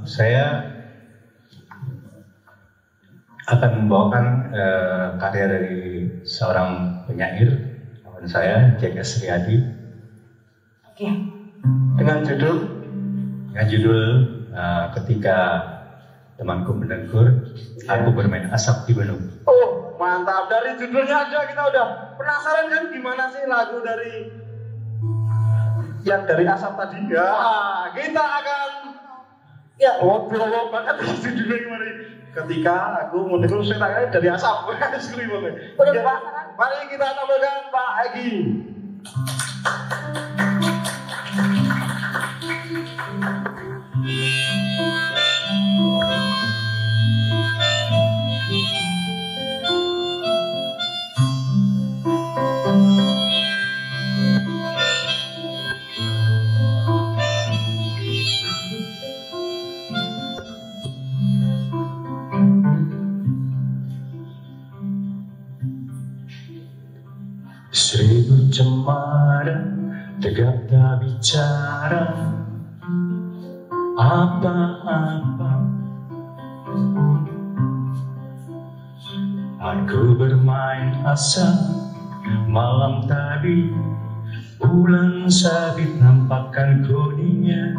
Saya akan membawakan karya dari seorang penyair, kawan saya, J.S. Riyadi. Oke. Dengan judul Ketika Temanku Menegur, Aku Bermain Asap di Gunung. Oh, mantap. Dari judulnya aja kita udah penasaran kan gimana sih lagu dari yang dari asap tadi. Ya, kita akan ngobrol banget judulnya gimana. Ketika aku menegur, saya tanya dari asap. Mari kita tampilkan Pak Egy. Seribu cemara tegap tak bicara apa-apa. Aku bermain asap malam tadi, bulan sabit nampakkan kuningnya.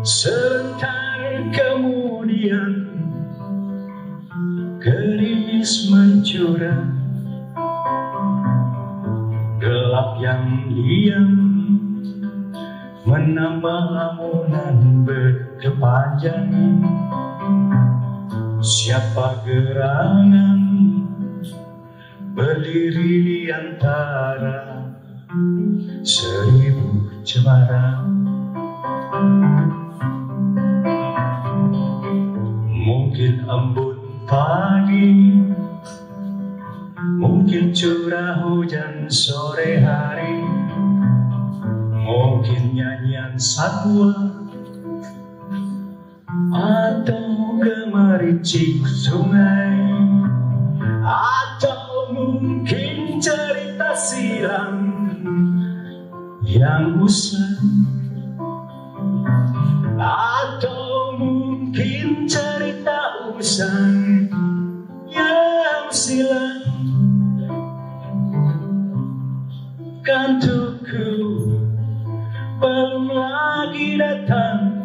Sebentar kemudian gerimis mencurah, gelap yang diam menambah lamunan berkepanjangan. Siapa gerangan berdiri di antara seribu cemara? Mungkin embun pagi, mungkin curah hujan sore hari, mungkin nyanyian satwa atau gemericik sungai, atau mungkin cerita silam yang usai, atau mungkin cerita usai yang silam. Kantukku belum lagi datang,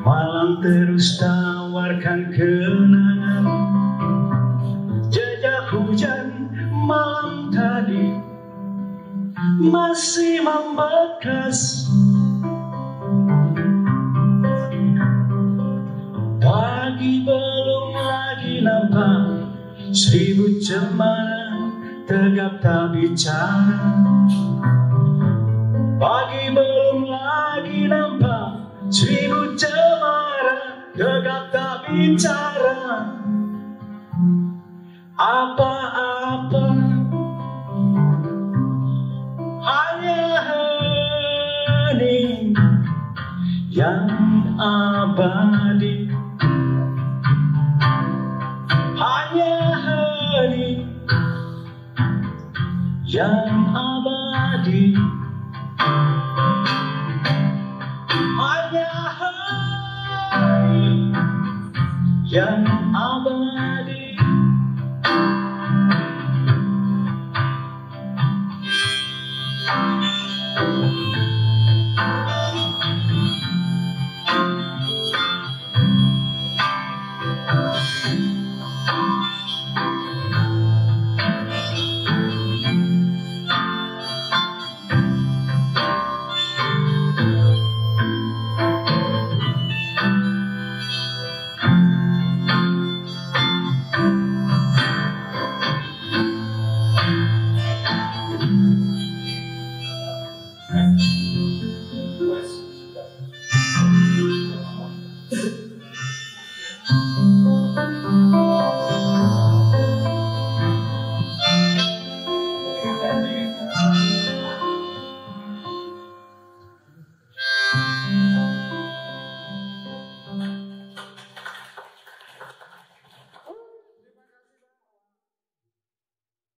malam terus tawarkan kenangan. Jejak hujan malam tadi masih membekas. Pagi belum lagi nampak, seribu cemara tegap tak bicara. Pagi belum lagi nampak, seribu cemara tegap tak bicara. Apa-apa hanya hening yang abadi, hanya hening yang abadi, hanya hening yang abadi.